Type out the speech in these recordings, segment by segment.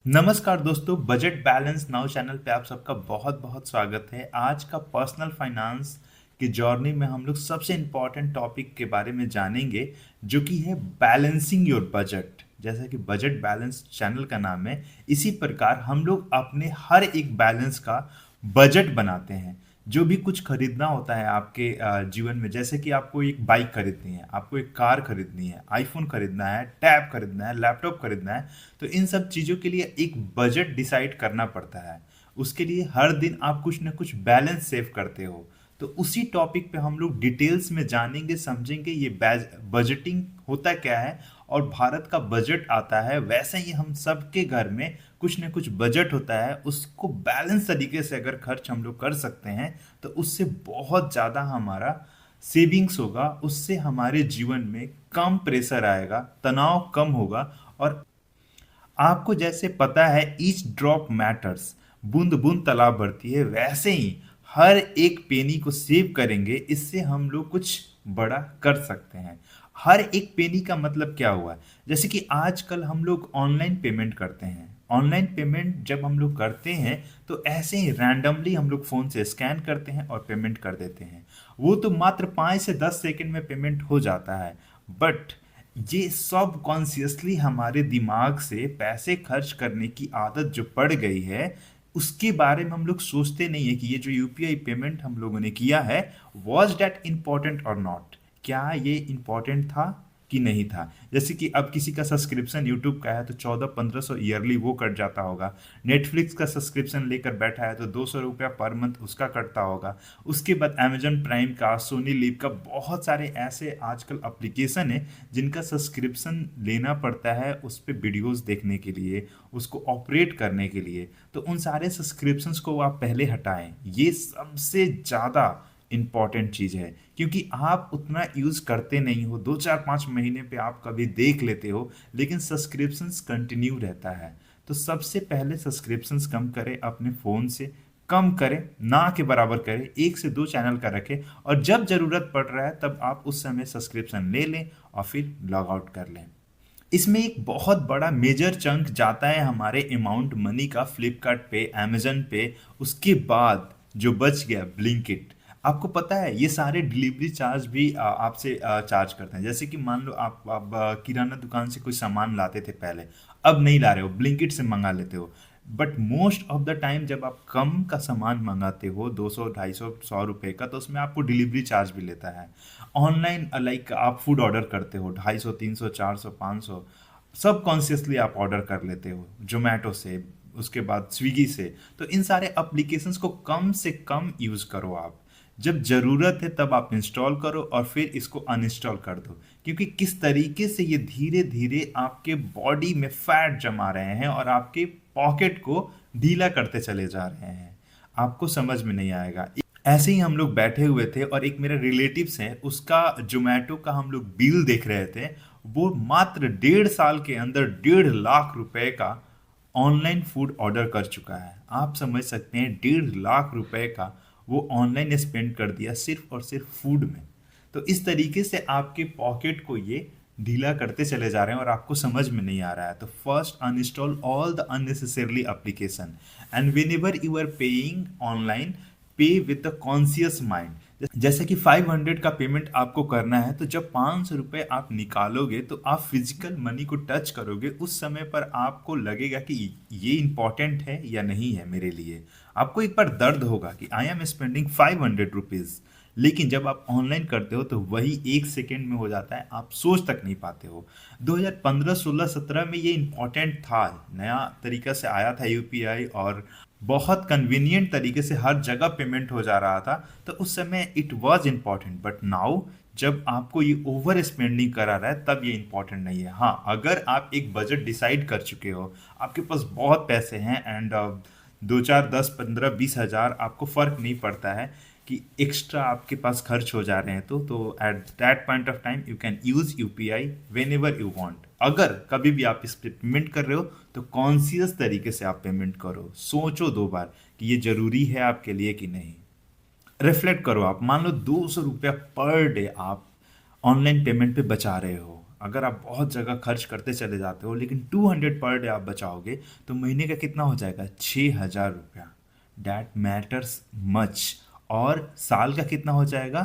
नमस्कार दोस्तों, budget balance now channel पे आप सबका बहुत बहुत स्वागत है। आज का पर्सनल फाइनेंस की जर्नी में हम लोग सबसे इम्पोर्टेंट टॉपिक के बारे में जानेंगे, जो कि है बैलेंसिंग योर बजट। जैसा कि बजट बैलेंस चैनल का नाम है, इसी प्रकार हम लोग अपने हर एक बैलेंस का बजट बनाते हैं। जो भी कुछ खरीदना होता है आपके जीवन में, जैसे कि आपको एक बाइक खरीदनी है, आपको एक कार खरीदनी है, आईफोन खरीदना है, टैब खरीदना है, लैपटॉप खरीदना है, तो इन सब चीज़ों के लिए एक बजट डिसाइड करना पड़ता है। उसके लिए हर दिन आप कुछ ना कुछ बैलेंस सेव करते हो। तो उसी टॉपिक पे हम लोग डिटेल्स में जानेंगे, समझेंगे ये बजटिंग होता क्या है। और भारत का बजट आता है, वैसे ही हम सबके घर में कुछ ना कुछ बजट होता है। उसको बैलेंस तरीके से अगर खर्च हम लोग कर सकते हैं, तो उससे बहुत ज़्यादा हमारा सेविंग्स होगा। उससे हमारे जीवन में कम प्रेशर आएगा, तनाव कम होगा। और आपको जैसे पता है, ईच ड्रॉप मैटर्स, बूंद बूंद तालाब भरती है, वैसे ही हर एक पेनी को सेव करेंगे, इससे हम लोग कुछ बड़ा कर सकते हैं। हर एक पेनी का मतलब क्या हुआ? जैसे कि आजकल हम लोग ऑनलाइन पेमेंट करते हैं। ऑनलाइन पेमेंट जब हम लोग करते हैं, तो ऐसे ही रैंडमली हम लोग फ़ोन से स्कैन करते हैं और पेमेंट कर देते हैं। वो तो मात्र 5 से 10 सेकंड में पेमेंट हो जाता है। बट ये सब कॉन्शियसली हमारे दिमाग से पैसे खर्च करने की आदत जो पड़ गई है, उसके बारे में हम लोग सोचते नहीं है कि ये जो यूपीआई पेमेंट हम लोगों ने किया है, वॉज डैट इम्पोर्टेंट और नॉट? क्या ये इम्पोर्टेंट था कि नहीं था? जैसे कि अब किसी का सब्सक्रिप्शन यूट्यूब का है, तो 1400-1500 ईयरली वो कट जाता होगा। नेटफ्लिक्स का सब्सक्रिप्शन लेकर बैठा है, तो 200 रुपया पर मंथ उसका कटता होगा। उसके बाद अमेजन प्राइम का, सोनी लिव का, बहुत सारे ऐसे आजकल एप्लीकेशन है जिनका सब्सक्रिप्शन लेना पड़ता है उस पर वीडियोज़ देखने के लिए, उसको ऑपरेट करने के लिए। तो उन सारे सब्सक्रिप्शंस को आप पहले हटाएं। ये सबसे ज़्यादा इम्पॉर्टेंट चीज़ है, क्योंकि आप उतना यूज़ करते नहीं हो। 2 4 5 महीने पे आप कभी देख लेते हो, लेकिन सब्सक्रिप्शंस कंटिन्यू रहता है। तो सबसे पहले सब्सक्रिप्शंस कम करें, अपने फ़ोन से कम करें, ना के बराबर करें, 1 से 2 चैनल का रखें। और जब ज़रूरत पड़ रहा है, तब आप उस समय सब्सक्रिप्शन ले लें और फिर लॉग आउट कर लें। इसमें एक बहुत बड़ा मेजर चंक जाता है हमारे अमाउंट मनी का फ्लिपकार्ट पे, अमेजन पे। उसके बाद जो बच गया, ब्लिंकिट। आपको पता है ये सारे डिलीवरी चार्ज भी आपसे चार्ज करते हैं। जैसे कि मान लो आप किराना दुकान से कोई सामान लाते थे पहले, अब नहीं ला रहे हो, ब्लिंकिट से मंगा लेते हो। But most of the time जब आप कम का सामान मंगाते हो, 200 250 100 रुपए का, तो उसमें आपको डिलीवरी चार्ज भी लेता है। ऑनलाइन लाइक आप फूड ऑर्डर करते हो, 250 300 400 500, सब कॉन्शियसली आप ऑर्डर कर लेते हो जोमेटो से, उसके बाद स्विगी से। तो इन सारे एप्लीकेशंस को कम से कम यूज़ करो आप। जब ज़रूरत है तब आप इंस्टॉल करो और फिर इसको अनइंस्टॉल कर दो। क्योंकि किस तरीके से ये धीरे धीरे आपके बॉडी में फैट जमा रहे हैं और आपके पॉकेट को ढीला करते चले जा रहे हैं, आपको समझ में नहीं आएगा। ऐसे ही हम लोग बैठे हुए थे और एक मेरा रिलेटिव्स है, उसका जोमेटो का हम लोग बिल देख रहे थे। वो मात्र 1.5 साल के अंदर 1.5 लाख रुपए का ऑनलाइन फूड ऑर्डर कर चुका है। आप समझ सकते हैं, 1.5 लाख रुपए का वो ऑनलाइन स्पेंड कर दिया सिर्फ और सिर्फ फूड में। तो इस तरीके से आपके पॉकेट को ये ढीला करते चले जा रहे हैं और आपको समझ में नहीं आ रहा है। तो first, uninstall all the unnecessarily application. And whenever you are paying online, pay with the conscious mind. जैसे कि 500 का पेमेंट आपको करना है, तो जब 500 रुपये आप निकालोगे, तो आप फिजिकल मनी को टच करोगे, उस समय पर आपको लगेगा कि ये इंपॉर्टेंट है या नहीं है मेरे लिए। आपको एक बार दर्द होगा कि आई एम स्पेंडिंग 500 रुपीज़। लेकिन जब आप ऑनलाइन करते हो, तो वही 1 सेकेंड में हो जाता है, आप सोच तक नहीं पाते हो। 2015 16 17 में ये इंपॉर्टेंट था, नया तरीका से आया था यूपीआई, और बहुत कन्वीनियंट तरीके से हर जगह पेमेंट हो जा रहा था। तो उस समय it was important. But now जब आपको ये ओवर स्पेंडिंग करा रहा है, तब ये इम्पॉर्टेंट नहीं है। हाँ, अगर आप एक बजट डिसाइड कर चुके हो, आपके पास बहुत पैसे हैं, एंड 2 4 10 15 20 हज़ार आपको फ़र्क नहीं पड़ता है कि एक्स्ट्रा आपके पास खर्च हो जा रहे हैं, तो at that point of time you can use UPI when ever you want. अगर कभी भी आप इस पे पेमेंट कर रहे हो, तो कॉन्शियस तरीके से आप पेमेंट करो। सोचो 2 बार कि ये ज़रूरी है आपके लिए कि नहीं। रिफ्लेक्ट करो। आप मान लो 200 रुपया पर डे आप ऑनलाइन पेमेंट पे बचा रहे हो, अगर आप बहुत जगह खर्च करते चले जाते हो लेकिन 200 पर डे आप बचाओगे तो महीने का कितना हो जाएगा? 6,000 रुपया। That matters much. और साल का कितना हो जाएगा?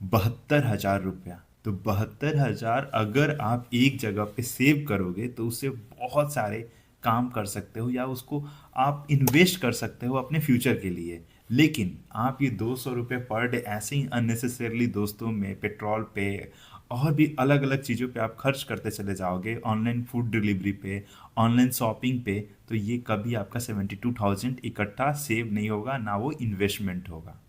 72,000 रुपया। तो 72,000 अगर आप एक जगह पे सेव करोगे तो उससे बहुत सारे काम कर सकते हो, या उसको आप इन्वेस्ट कर सकते हो अपने फ्यूचर के लिए। लेकिन आप ये 200 रुपये पर डे ऐसे ही अननेसेसरली दोस्तों में, पेट्रोल पे और भी अलग अलग चीज़ों पे आप खर्च करते चले जाओगे, ऑनलाइन फूड डिलीवरी पे, ऑनलाइन शॉपिंग पे, तो ये कभी आपका 72,000 इकट्ठा सेव नहीं होगा, ना वो इन्वेस्टमेंट होगा।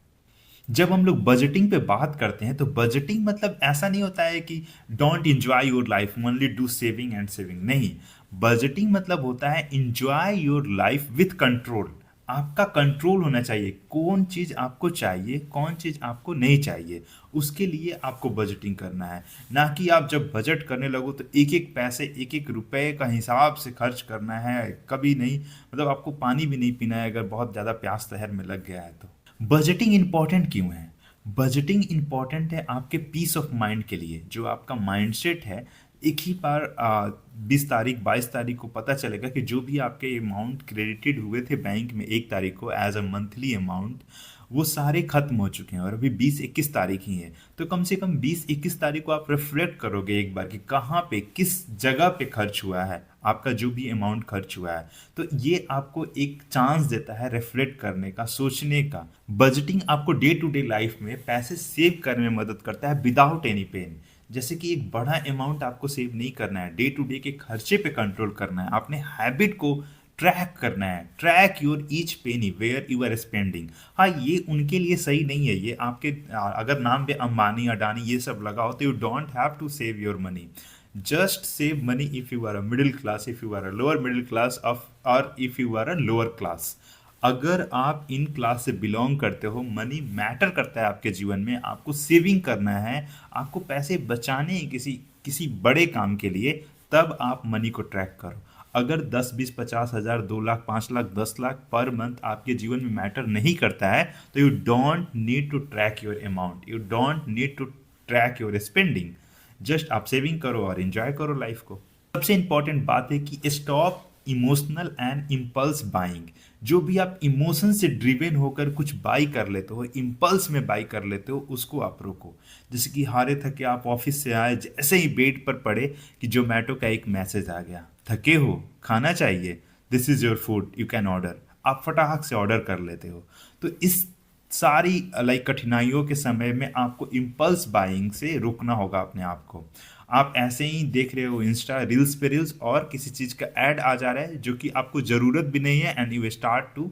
जब हम लोग बजटिंग पे बात करते हैं तो बजटिंग मतलब ऐसा नहीं होता है कि don't enjoy your life, only do saving and saving. नहीं, बजटिंग मतलब होता है enjoy your life with control. आपका कंट्रोल होना चाहिए, कौन चीज़ आपको चाहिए, कौन चीज़ आपको नहीं चाहिए, उसके लिए आपको बजटिंग करना है। ना कि आप जब बजट करने लगो तो एक एक पैसे, एक एक रुपए का हिसाब से खर्च करना है, कभी नहीं। मतलब आपको पानी भी नहीं पीना है अगर बहुत ज़्यादा प्यास तहर में लग गया है तो। बजटिंग इंपॉर्टेंट क्यों है? बजटिंग इंपॉर्टेंट है आपके पीस ऑफ माइंड के लिए। जो आपका माइंडसेट है, एक ही बार 20 तारीख 22 तारीख को पता चलेगा कि जो भी आपके अमाउंट क्रेडिटेड हुए थे बैंक में 1 तारीख को एज अ मंथली अमाउंट, वो सारे खत्म हो चुके हैं और अभी 20-21 तारीख ही है। तो कम से कम 20-21 तारीख को आप रिफ्लेक्ट करोगे एक बार कि कहाँ पे, किस जगह पे खर्च हुआ है आपका जो भी अमाउंट खर्च हुआ है। तो ये आपको एक चांस देता है रिफ्लेक्ट करने का, सोचने का। बजटिंग आपको डे टू डे लाइफ में पैसे सेव करने में मदद करता है विदाउट एनी पेन। जैसे कि एक बड़ा अमाउंट आपको सेव नहीं करना है, डे टू डे के खर्चे पे कंट्रोल करना है, अपने हैबिट को ट्रैक करना है। Track your each penny where you are spending. हाँ, ये उनके लिए सही नहीं है, ये आपके अगर नाम पे अंबानी अडानी ये सब लगा हो तो you don't have to save your money. Just save money if you are a middle class, if you are a lower middle class of, और if you are a lower class. अगर आप इन क्लास से belong करते हो, money matter करता है आपके जीवन में, आपको सेविंग करना है, आपको पैसे बचाने हैं किसी किसी बड़े काम के लिए, तब आप मनी को ट्रैक करो। अगर 10, 20, 50 हज़ार, 2 लाख, 5 लाख, 10 लाख पर मंथ आपके जीवन में मैटर नहीं करता है तो you don't need to track your amount, you don't need to track your spending. Just आप सेविंग करो और एंजॉय करो लाइफ को। सबसे इंपॉर्टेंट बात है कि stop emotional and impulse buying. जो भी आप इमोशन से ड्रिवेन होकर कुछ बाई कर लेते हो, इम्पल्स में बाई कर लेते हो, उसको आप रोको। जैसे कि हारे थके आप ऑफिस से आए, जैसे ही बेड पर पड़े कि जोमेटो का एक मैसेज आ गया, थके हो, खाना चाहिए, this is your food, you can order. आप फटाक से ऑर्डर कर लेते हो। तो इस सारी कठिनाइयों के समय में आपको इम्पल्स बाइंग से रोकना होगा अपने आप को। आप ऐसे ही देख रहे हो इंस्टा रील्स पे रील्स और किसी चीज़ का ऐड आ जा रहा है जो कि आपको ज़रूरत भी नहीं है, and you start to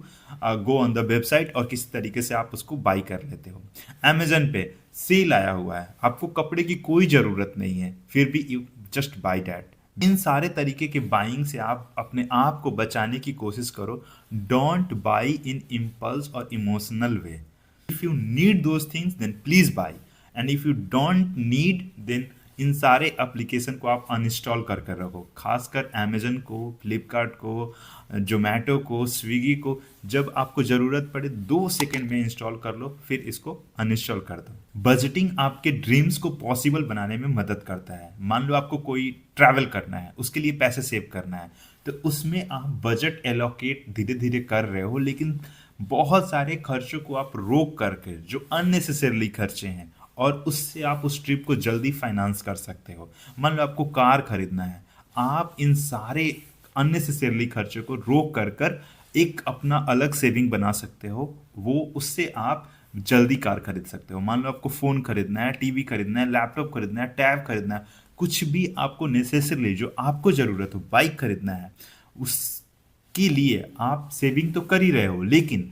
go on the website और किसी तरीके से आप उसको बाई कर लेते हो। अमेजन पे सेल आया हुआ है, आपको कपड़े की कोई ज़रूरत नहीं है, फिर भी यू जस्ट बाई डैट। इन सारे तरीके के बाइंग से आप अपने आप को बचाने की कोशिश करो। डोंट बाई इन इम्पल्स और emotional way. If you need those things then please buy, and if you don't need then इन सारे एप्लीकेशन को आप अनइंस्टॉल कर कर रखो। खासकर अमेजन को, फ्लिपकार्ट को, जोमेटो को, स्विगी को। जब आपको ज़रूरत पड़े 2 सेकंड में इंस्टॉल कर लो, फिर इसको अनइंस्टॉल कर दो। बजटिंग आपके ड्रीम्स को पॉसिबल बनाने में मदद करता है। मान लो आपको कोई ट्रैवल करना है, उसके लिए पैसे सेव करना है, तो उसमें आप बजट एलोकेट धीरे धीरे कर रहे हो, लेकिन बहुत सारे खर्चों को आप रोक करके, जो अननेसेसरली खर्चे हैं, और उससे आप उस ट्रिप को जल्दी फाइनेंस कर सकते हो। मान लो आपको कार खरीदना है, आप इन सारे अननेसेसरली खर्चों को रोक कर कर एक अपना अलग सेविंग बना सकते हो। वो उससे आप जल्दी कार खरीद सकते हो। मान लो आपको फ़ोन खरीदना है, टीवी खरीदना है, लैपटॉप खरीदना है, टैब खरीदना है, कुछ भी आपको नेसेसरली जो आपको ज़रूरत हो, बाइक खरीदना है, उसके लिए आप सेविंग तो कर ही रहे हो, लेकिन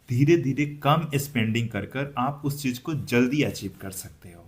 धीरे धीरे कम स्पेंडिंग कर कर आप उस चीज़ को जल्दी अचीव कर सकते हो।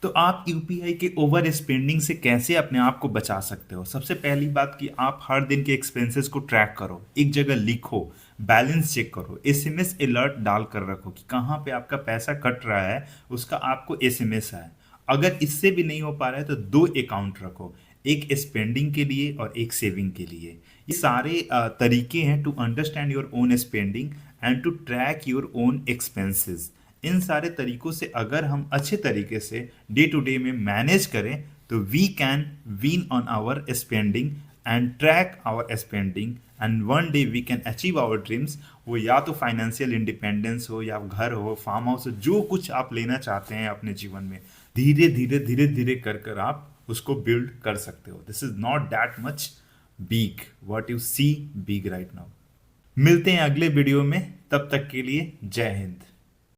तो आप यूपीआई के ओवर स्पेंडिंग से कैसे अपने आप को बचा सकते हो? सबसे पहली बात कि आप हर दिन के एक्सपेंसेस को ट्रैक करो, एक जगह लिखो, बैलेंस चेक करो, एसएमएस अलर्ट डाल कर रखो कि कहाँ पे आपका पैसा कट रहा है, उसका आपको एसएमएस आए। अगर इससे भी नहीं हो पा रहा है तो 2 अकाउंट रखो, एक स्पेंडिंग के लिए और एक सेविंग के लिए। ये सारे तरीके हैं to understand your own spending and to track your own expenses. इन सारे तरीकों से अगर हम अच्छे तरीके से डे टू डे में मैनेज करें तो we can win on our spending and track our spending and one day we can achieve our dreams. वो या तो फाइनेंशियल इंडिपेंडेंस हो या घर हो, फार्म हाउस हो, जो कुछ आप लेना चाहते हैं अपने जीवन में, धीरे धीरे धीरे धीरे कर कर आप उसको बिल्ड कर सकते हो। This is not that much big what you see big right now. मिलते हैं अगले वीडियो में, तब तक के लिए जय हिंद।